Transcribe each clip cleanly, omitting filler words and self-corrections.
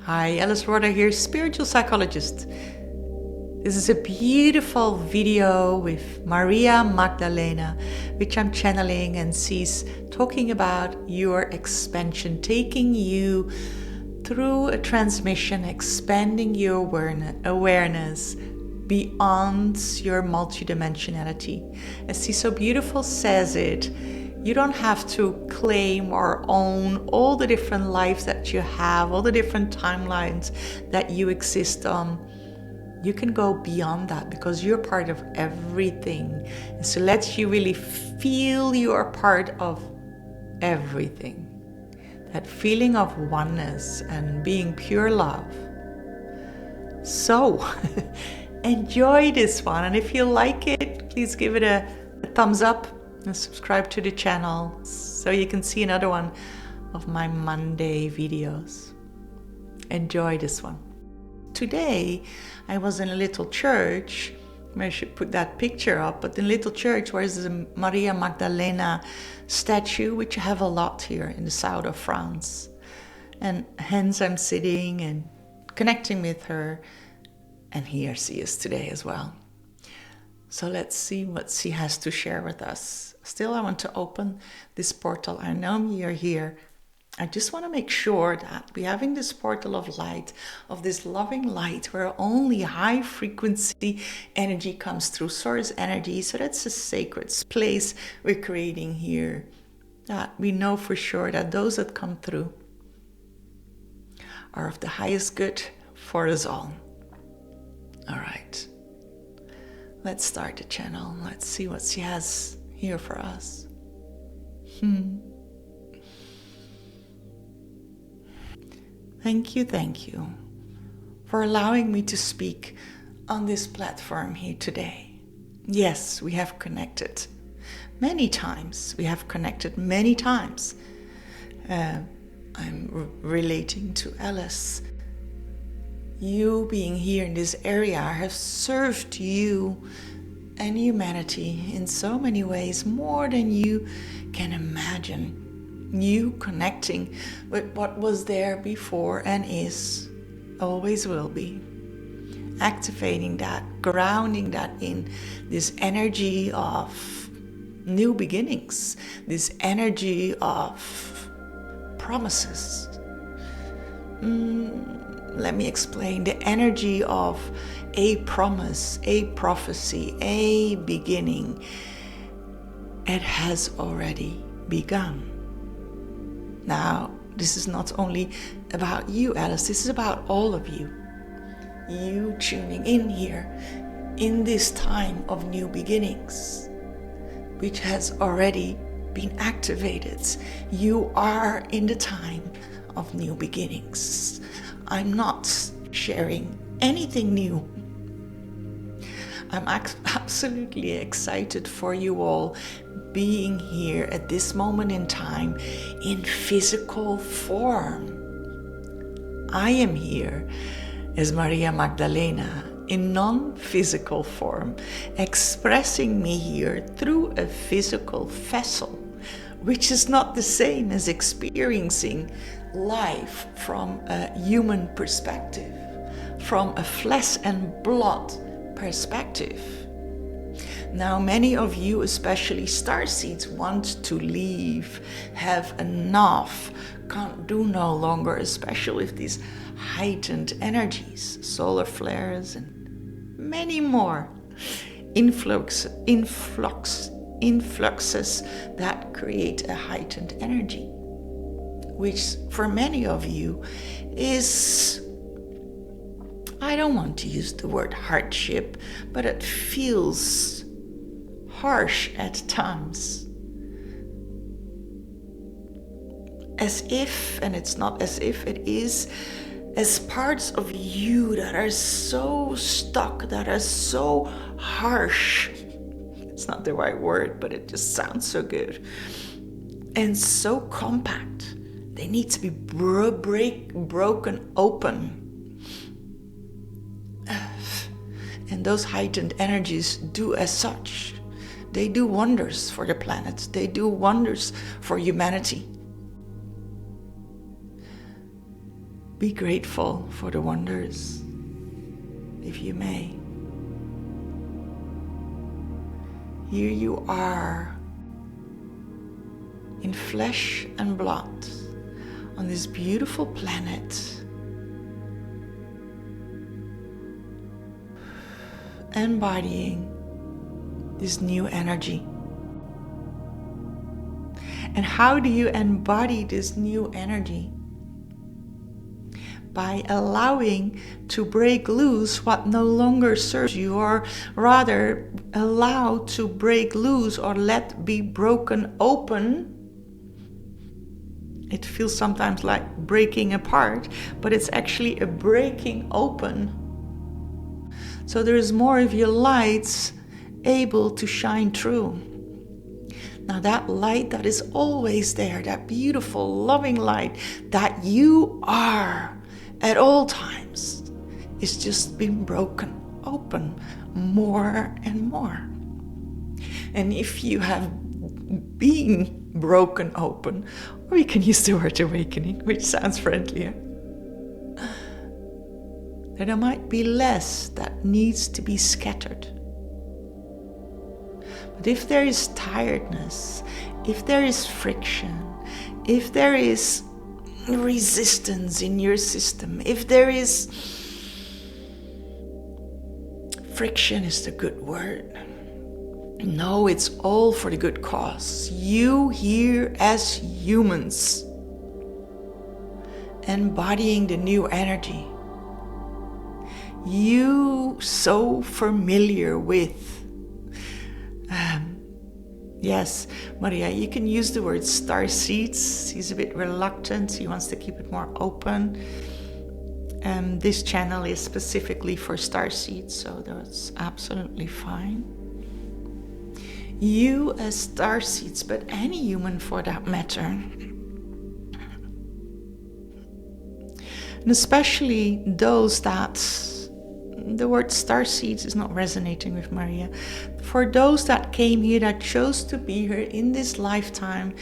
Hi, Alice Rhoda here, spiritual psychologist. This is a beautiful video with Maria Magdalena, which I'm channeling, and she's talking about your expansion, taking you through a transmission, expanding your awareness beyond your multidimensionality. As she so beautiful says it, you don't have to claim or own all the different lives that you have, all the different timelines that you exist on. You can go beyond that because you're part of everything. And so lets you really feel you are part of everything. That feeling of oneness and being pure love. So, enjoy this one. And if you like it, please give it a thumbs up and subscribe to the channel so you can see another one of my Monday videos. Enjoy this one. Today, I was in a little church. I should put that picture up, but in a little church where there's a Maria Magdalena statue, which I have a lot here in the south of France. And hence I'm sitting and connecting with her, and here she is today as well. So let's see what she has to share with us. Still, I want to open this portal. I know you're here. I just want to make sure that we're having this portal of light, of this loving light, where only high frequency energy comes through, source energy. So that's a sacred place we're creating here. That we know for sure that those that come through are of the highest good for us all. All right. Let's start the channel. Let's see what she has here for us. Thank you for allowing me to speak on this platform here today. Yes, we have connected many times. I'm relating to Alice. You being here in this area has served you and humanity in so many ways, more than you can imagine. You connecting with what was there before and is, always will be. Activating that, grounding that in this energy of new beginnings, this energy of promises. Let me explain. The energy of a promise, a prophecy, a beginning. It has already begun. Now, this is not only about you, Alice. This is about all of you. You tuning in here in this time of new beginnings, which has already been activated. You are in the time of new beginnings. I'm not sharing anything new. I'm absolutely excited for you all being here at this moment in time in physical form. I am here as Maria Magdalena in non-physical form, expressing me here through a physical vessel, which is not the same as experiencing life from a human perspective, from a flesh and blood perspective. Now, many of you, especially Starseeds, want to leave, have enough, can't do no longer, especially with these heightened energies, solar flares, and many more influxes that create a heightened energy, which for many of you is, I don't want to use the word hardship, but it feels harsh at times. As if, and it's not as if, it is as parts of you that are so stuck, that are so harsh. It's not the right word, but it just sounds so good. And so compact. They need to be broken open. And those heightened energies do as such. They do wonders for the planet. They do wonders for humanity. Be grateful for the wonders, if you may. Here you are, in flesh and blood, on this beautiful planet, embodying this new energy. And how do you embody this new energy? By allowing to break loose what no longer serves you, or rather allow to break loose or let be broken open. It feels sometimes like breaking apart, but it's actually a breaking open. So there is more of your lights able to shine through. Now that light that is always there, that beautiful, loving light that you are at all times, is just being broken open more and more. And if you have been broken open, or you can use the word awakening, which sounds friendlier, then there might be less that needs to be scattered. But if there is tiredness, if there is friction, if there is resistance in your system, if there is friction is the good word. No, it's all for the good cause. You here as humans, embodying the new energy. You so familiar with yes, Maria, you can use the word starseeds. He's a bit reluctant. He wants to keep it more open. This channel is specifically for starseeds, so that's absolutely fine. You as starseeds, but any human for that matter. And especially those that the word starseeds is not resonating with Maria. For those that came here, that chose to be here in this lifetime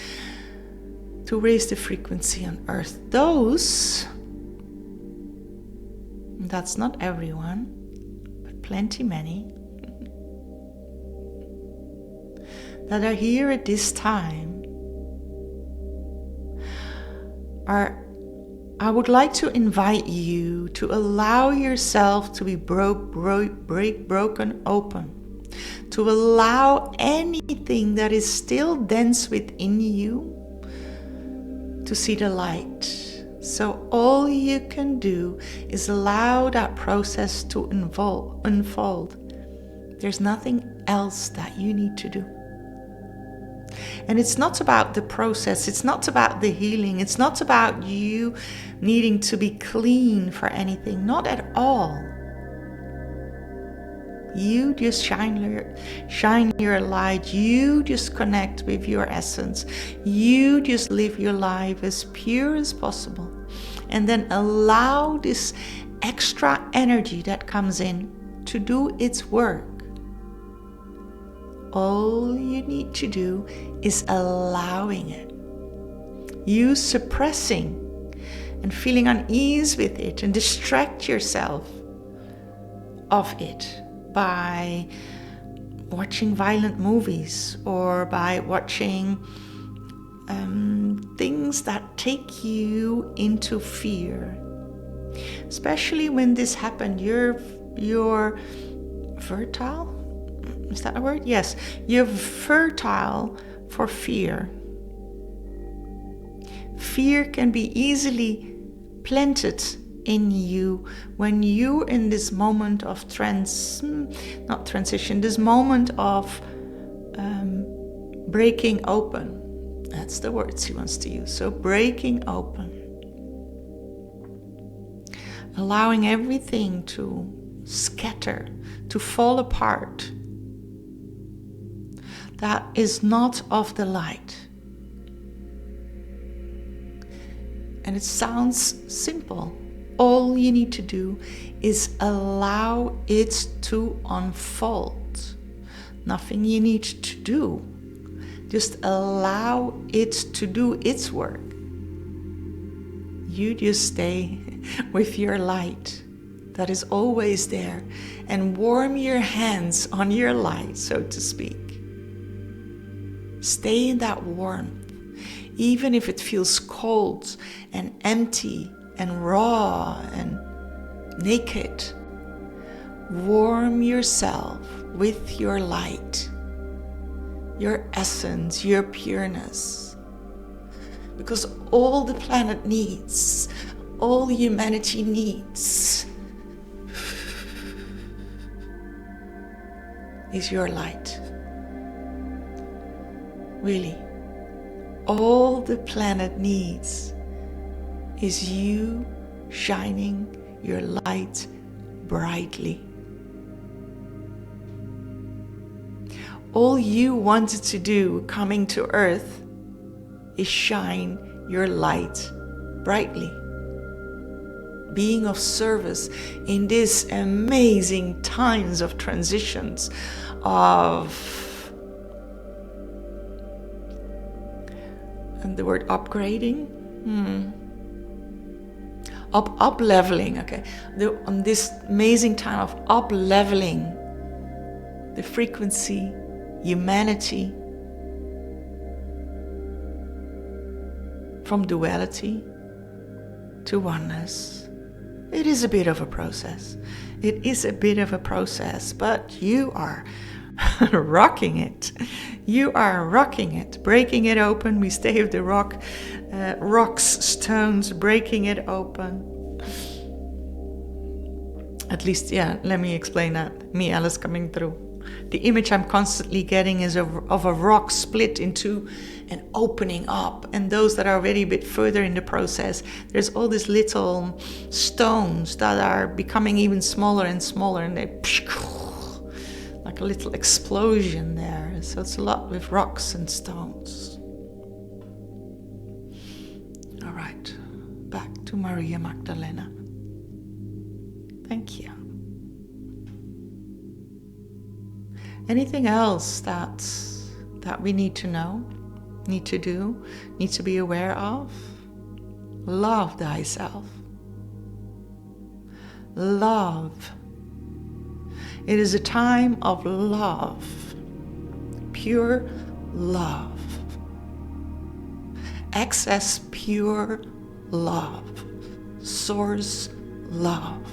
to raise the frequency on earth. Those, that's not everyone, but plenty many, that are here at this time I would like to invite you to allow yourself to be broken open, to allow anything that is still dense within you to see the light. So all you can do is allow that process to unfold. There's nothing else that you need to do. And it's not about the process, it's not about the healing, it's not about you needing to be clean for anything, not at all. You just shine your light, you just connect with your essence, you just live your life as pure as possible, and then allow this extra energy that comes in to do its work. All you need to do is allowing it. You suppressing and feeling unease with it and distract yourself of it by watching violent movies or by watching things that take you into fear. Especially when this happened, you're fertile. Is that a word? Yes. You're fertile for fear. Fear can be easily planted in you when you're in this moment of this moment of breaking open. That's the words he wants to use. So breaking open. Allowing everything to scatter, to fall apart. That is not of the light. And it sounds simple. All you need to do is allow it to unfold. Nothing you need to do. Just allow it to do its work. You just stay with your light that is always there, and warm your hands on your light, so to speak. Stay in that warmth, even if it feels cold and empty and raw and naked. Warm yourself with your light, your essence, your pureness. Because all the planet needs, all humanity needs, is your light. Really, all the planet needs is you shining your light brightly. All you wanted to do coming to Earth is shine your light brightly. Being of service in these amazing times of transitions, of and the word upgrading, up leveling. Okay, on this amazing time of up leveling the frequency, humanity, from duality to oneness. It is a bit of a process. It is a bit of a process, but you are rocking it. You are rocking it, breaking it open. We stay with the rocks, stones, breaking it open. At least, yeah, let me explain that. Me, Alice, coming through. The image I'm constantly getting is of a rock split in two and opening up. And those that are already a bit further in the process, there's all these little stones that are becoming even smaller and smaller, and they like a little explosion there. So it's a lot with rocks and stones. All right, back to Maria Magdalena. Thank you. Anything else that we need to know, need to do, need to be aware of? Love thyself. Love. It is a time of love, pure love. Access pure love, source love.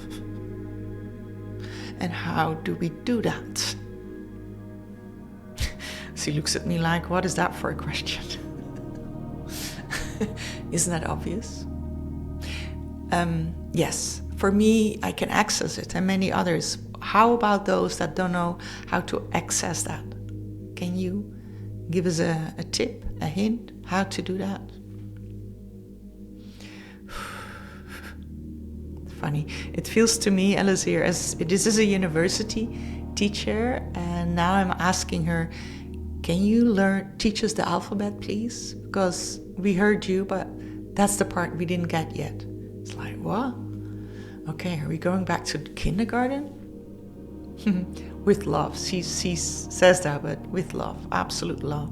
And how do we do that? She looks at me like, what is that for a question? Isn't that obvious? Yes, for me, I can access it, and many others. How about those that don't know how to access that? Can you give us a tip, a hint, how to do that? Funny. It feels to me, Alice here, as this is a university teacher, and now I'm asking her, can you teach us the alphabet, please? Because we heard you, but that's the part we didn't get yet. It's like, what? Okay, are we going back to kindergarten? With love. She says that, but with love. Absolute love.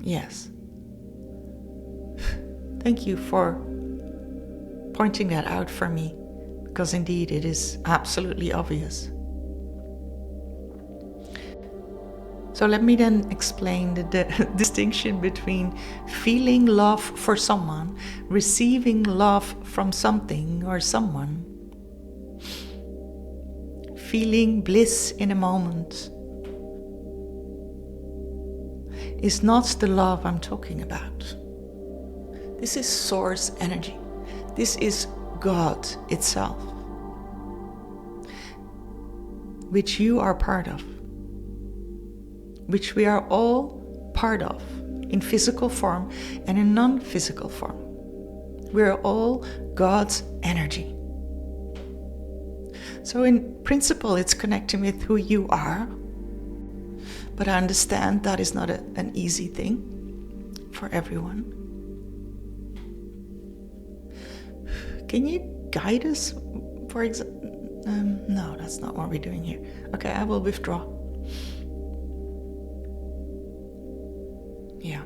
Yes. Thank you for pointing that out for me, because indeed it is absolutely obvious. So let me then explain the distinction between feeling love for someone, receiving love from something or someone, feeling bliss in a moment is not the love I'm talking about. This is source energy. This is God itself, which you are part of, which we are all part of in physical form and in non-physical form. We are all God's energy. So in principle, it's connecting with who you are, but I understand that is not an easy thing for everyone. Can you guide us, for example? No, that's not what we're doing here. Okay, I will withdraw. Yeah.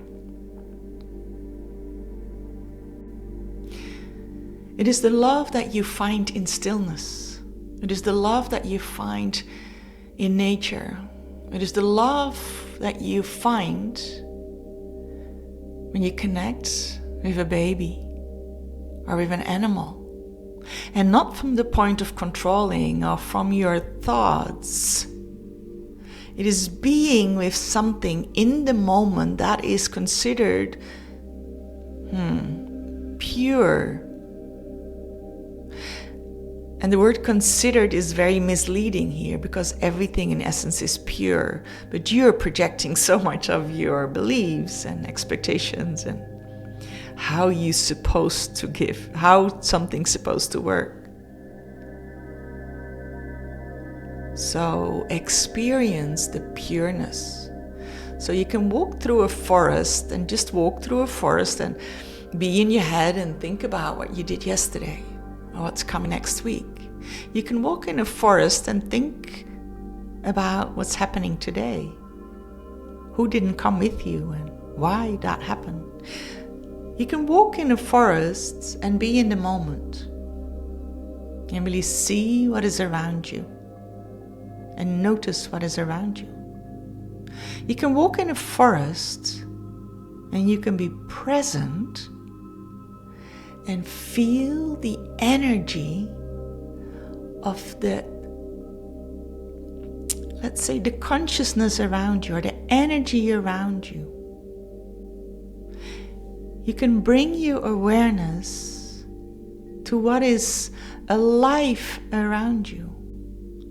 It is the love that you find in stillness. It is the love that you find in nature. It is the love that you find when you connect with a baby or with an animal. And not from the point of controlling or from your thoughts. It is being with something in the moment that is considered pure. And the word considered is very misleading here, because everything in essence is pure. But you're projecting so much of your beliefs and expectations and how you're supposed to give, how something's supposed to work. So experience the pureness. So you can walk through a forest and just walk through a forest and be in your head and think about what you did yesterday or what's coming next week. You can walk in a forest and think about what's happening today. Who didn't come with you and why that happened. You can walk in a forest and be in the moment and really see what is around you and notice what is around you. You can walk in a forest and you can be present and feel the energy of the, let's say, the consciousness around you or the energy around you. You can bring your awareness to what is alive around you.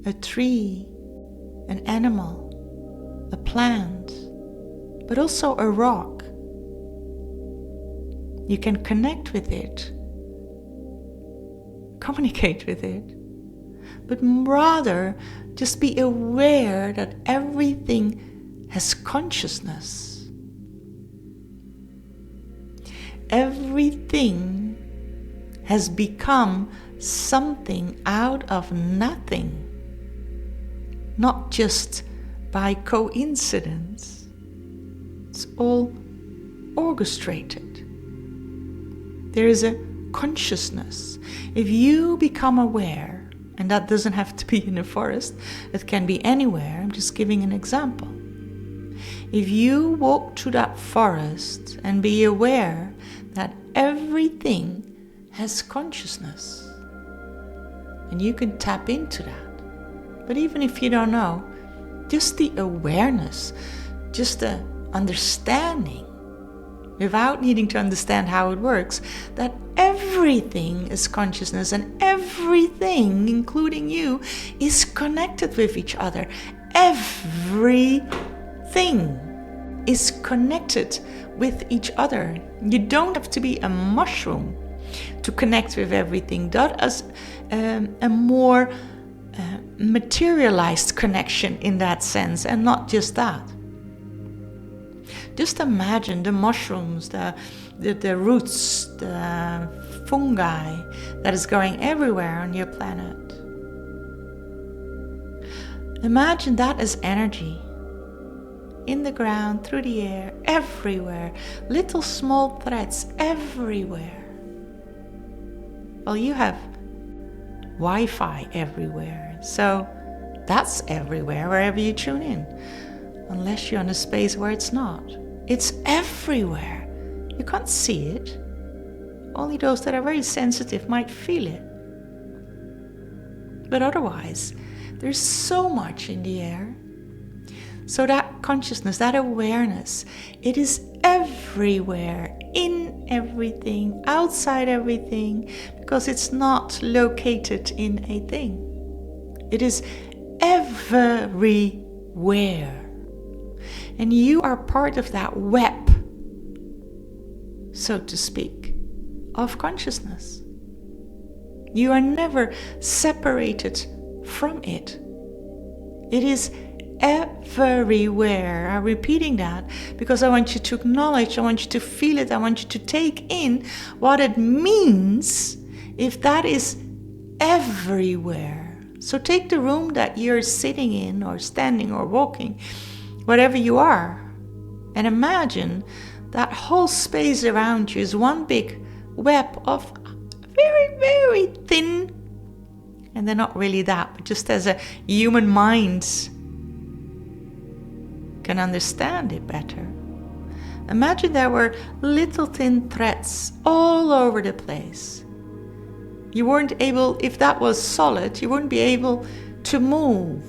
A tree, an animal, a plant, but also a rock. You can connect with it, communicate with it, but rather just be aware that everything has consciousness. Everything has become something out of nothing, not just by coincidence. It's all orchestrated. There is a consciousness. If you become aware, and that doesn't have to be in a forest, it can be anywhere, I'm just giving an example. If you walk to that forest and be aware that everything has consciousness, and you can tap into that. But even if you don't know, just the awareness, just the understanding, without needing to understand how it works, that everything is consciousness and everything, including you, is connected with each other. Everything is connected with each other. You don't have to be a mushroom to connect with everything. That is a more materialized connection in that sense, and not just that. Just imagine the mushrooms, the roots, the fungi that is going everywhere on your planet. Imagine that as energy. In the ground, through the air, everywhere. Little small threads everywhere. Well, you have Wi-Fi everywhere. So that's everywhere, wherever you tune in. Unless you're in a space where it's not. It's everywhere. You can't see it. Only those that are very sensitive might feel it. But otherwise, there's so much in the air. So that consciousness, that awareness, it is everywhere, in everything, outside everything, because it's not located in a thing. It is everywhere. And you are part of that web, so to speak, of consciousness. You are never separated from it. It is everywhere. I'm repeating that because I want you to acknowledge, I want you to feel it, I want you to take in what it means if that is everywhere. So take the room that you're sitting in or standing or walking, whatever you are, and imagine that whole space around you is one big web of very, very thin. And they're not really that, but just as a human mind can understand it better. Imagine there were little thin threads all over the place. You weren't able, if that was solid, you wouldn't be able to move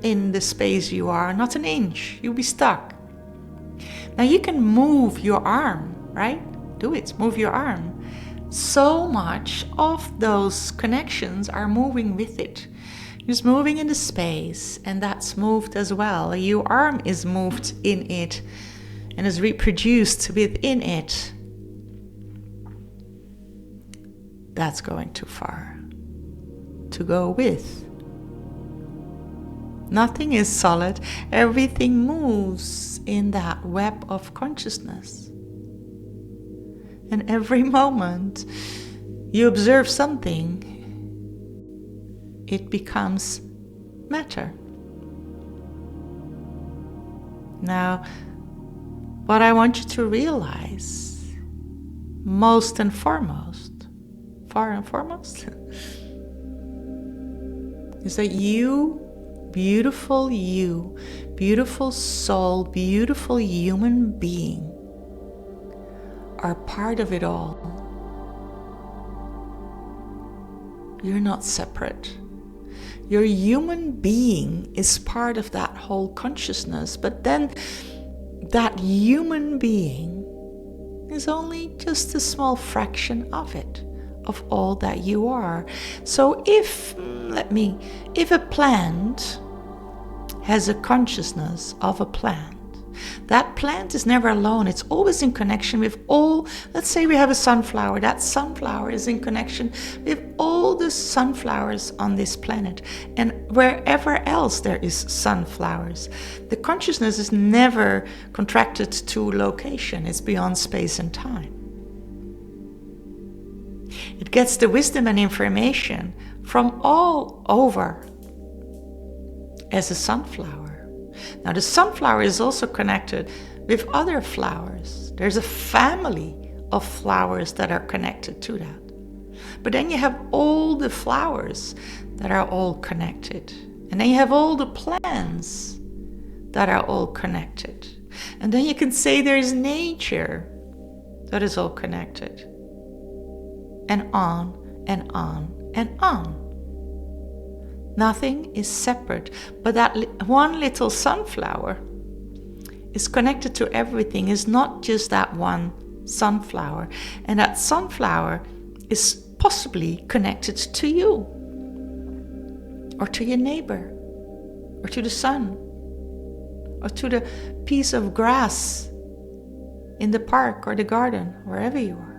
in the space you are, not an inch. You'll be stuck. Now you can move your arm, right? Do it, move your arm. So much of those connections are moving with it. It's moving in the space, and that's moved as well. Your arm is moved in it and is reproduced within it. That's going too far to go with. Nothing is solid. Everything moves in that web of consciousness. And every moment you observe something, it becomes matter. Now, what I want you to realize, most and foremost, is that you, beautiful soul, beautiful human being, are part of it all. You're not separate. Your human being is part of that whole consciousness, but then that human being is only just a small fraction of it, of all that you are. So if a plant has a consciousness of a plant, that plant is never alone. It's always in connection with all. Let's say we have a sunflower. That sunflower is in connection with all the sunflowers on this planet. And wherever else there is sunflowers. The consciousness is never contracted to location. It's beyond space and time. It gets the wisdom and information from all over as a sunflower. Now the sunflower is also connected with other flowers. There's a family of flowers that are connected to that. But then you have all the flowers that are all connected. And then you have all the plants that are all connected. And then you can say there's nature that is all connected. And on and on and on. Nothing is separate, but that one little sunflower is connected to everything. It's not just that one sunflower. And that sunflower is possibly connected to you, or to your neighbor, or to the sun, or to the piece of grass in the park or the garden, wherever you are.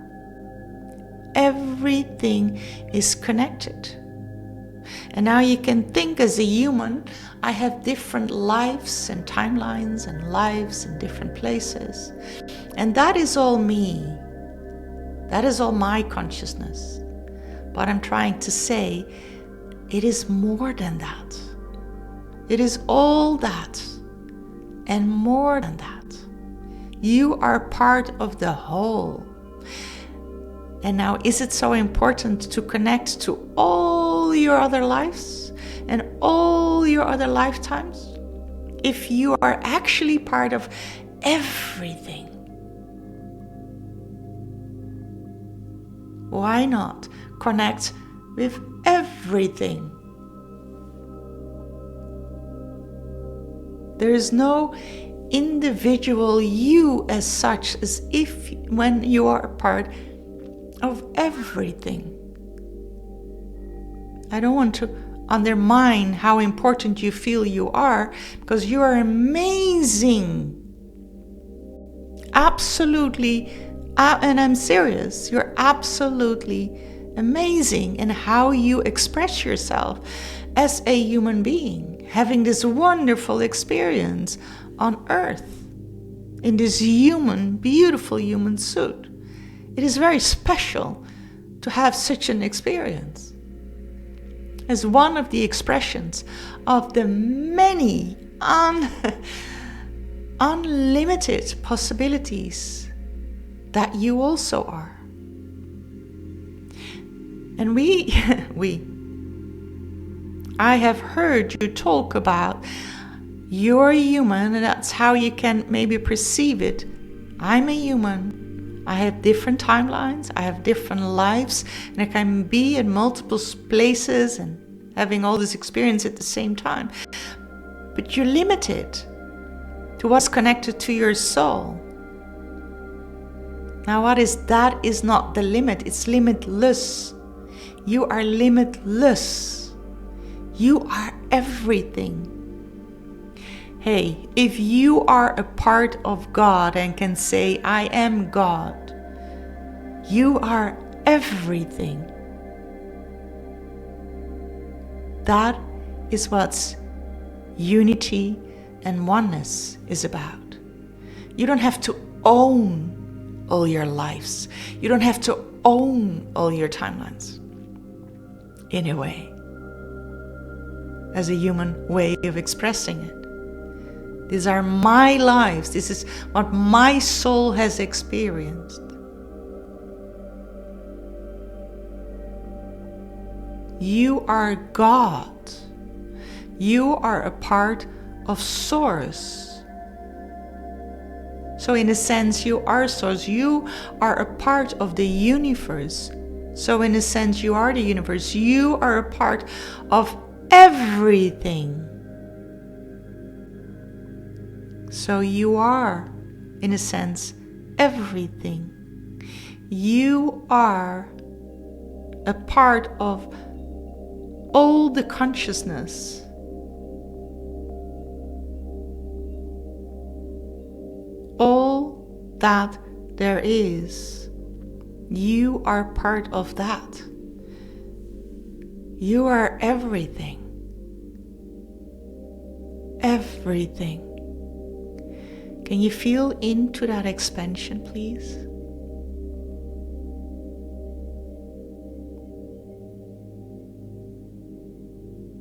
Everything is connected. And now you can think as a human, I have different lives and timelines and lives in different places. And that is all me. That is all my consciousness. But I'm trying to say, it is more than that. It is all that and more than that. You are part of the whole. And now, is it so important to connect to all your other lives and all your other lifetimes? If you are actually part of everything, why not connect with everything? There is no individual you as such, as if when you are a part of everything. I don't want to undermine how important you feel you are, because you are amazing. Absolutely, and I'm serious, you're absolutely amazing in how you express yourself as a human being, having this wonderful experience on Earth in this human, beautiful human suit. It is very special to have such an experience as one of the expressions of the many unlimited possibilities that you also are. And I have heard you talk about you're a human, and that's how you can maybe perceive it. I'm a human. I have different timelines. I have different lives, and I can be in multiple places and having all this experience at the same time. But you're limited to what's connected to your soul. Now, what is that? Is not the limit. It's limitless. You are limitless. You are everything. Hey, if you are a part of God and can say, I am God, you are everything. That is what unity and oneness is about. You don't have to own all your lives. You don't have to own all your timelines. In a way, as a human way of expressing it. These are my lives. This is what my soul has experienced. You are God. You are a part of Source. So in a sense, you are Source. You are a part of the universe. So in a sense, you are the universe. You are a part of everything. So you are, in a sense, everything. You are a part of all the consciousness. All that there is. You are part of that. You are everything. Everything. Can you feel into that expansion, please?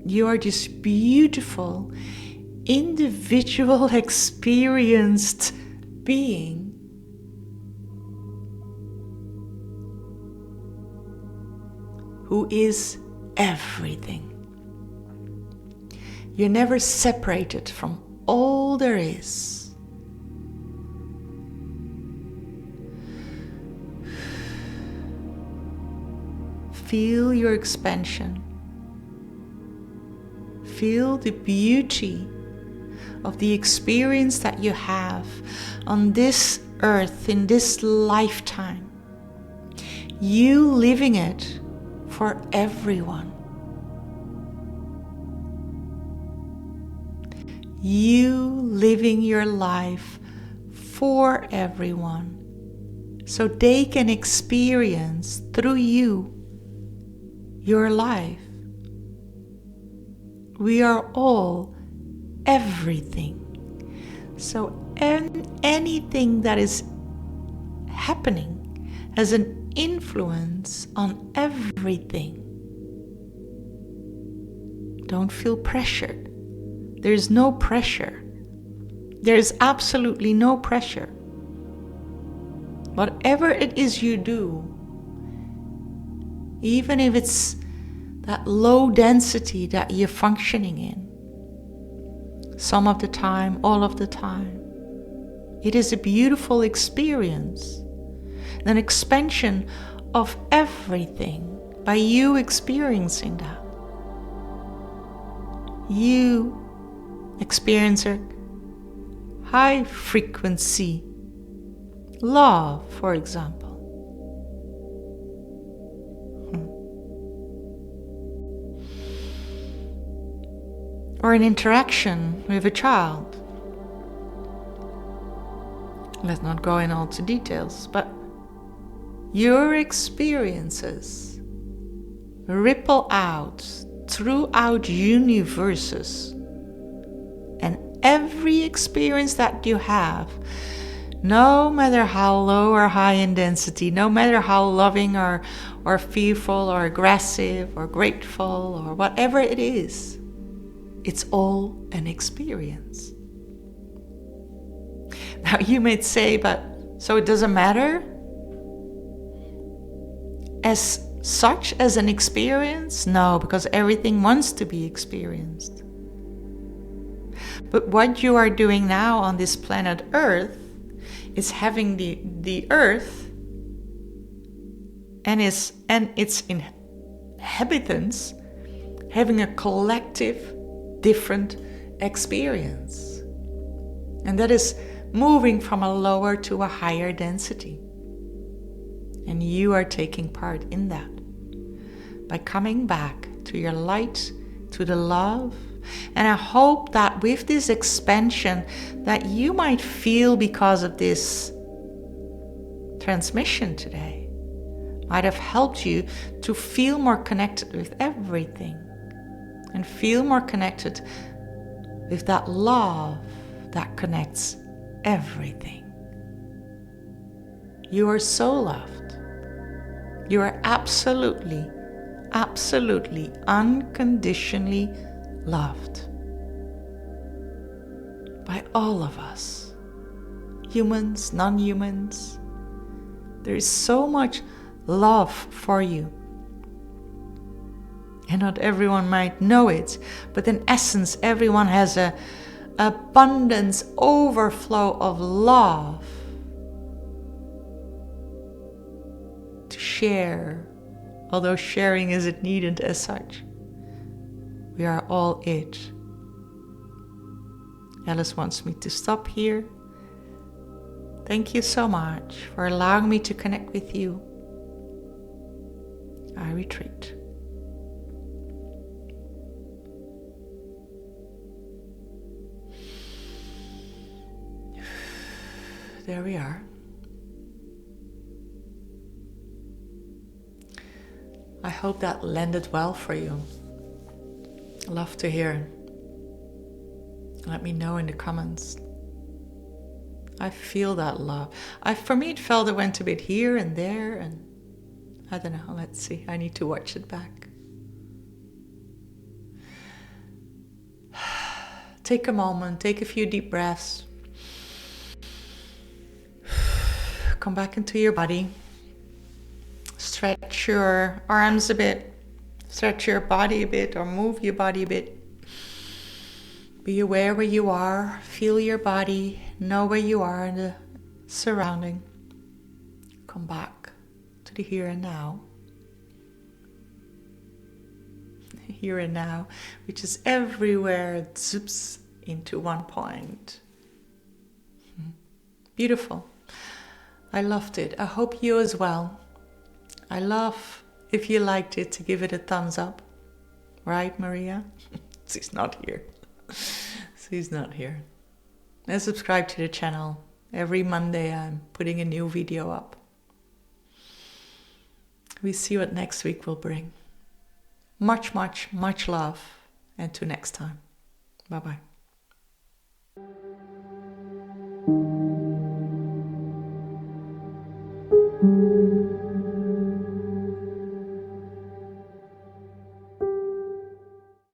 You are this beautiful, individual, experienced being. Who is everything. You're never separated from all there is. Feel your expansion. Feel the beauty of the experience that you have on this earth, in this lifetime. You living it for everyone. You living your life for everyone, so they can experience through you your life. We are all everything. So anything that is happening has an influence on everything. Don't feel pressured. There's no pressure. There's absolutely no pressure. Whatever it is you do, even if it's that low density that you're functioning in, some of the time, all of the time, it is a beautiful experience, an expansion of everything by you experiencing that. You experience a high frequency love, for example. Or an interaction with a child. Let's not go in all to details, but your experiences ripple out throughout universes. And every experience that you have, no matter how low or high in density, no matter how loving or fearful or aggressive or grateful or whatever it is, it's all an experience. Now you might say, but so it doesn't matter? As such as an experience? No, because everything wants to be experienced. But what you are doing now on this planet Earth is having the Earth and its inhabitants having a collective different experience. And that is moving from a lower to a higher density. And you are taking part in that by coming back to your light, to the love. And I hope that with this expansion that you might feel because of this transmission today might have helped you to feel more connected with everything and feel more connected with that love that connects everything. You are so loved. You are absolutely, absolutely, unconditionally loved by all of us, humans, non-humans. There is so much love for you. And not everyone might know it, but in essence, everyone has a abundance, overflow of love to share, although sharing isn't needed as such. We are all it. Alice wants me to stop here. Thank you so much for allowing me to connect with you. I retreat. There we are. I hope that landed well for you. Love to hear. Let me know in the comments. I feel that love. For me it felt it went a bit here and there, and I don't know, let's see. I need to watch it back. Take a moment, take a few deep breaths. Come back into your body. Stretch your arms a bit. Stretch your body a bit, or move your body a bit. Be aware where you are. Feel your body. Know where you are in the surrounding. Come back to the here and now. Here and now, which is everywhere. It zips into one point. Beautiful. I loved it. I hope you as well. I love, if you liked it, to give it a thumbs up. Right, Maria? She's not here. She's not here. And subscribe to the channel. Every Monday I'm putting a new video up. We see what next week will bring. Much, much, much love. And to next time. Bye-bye.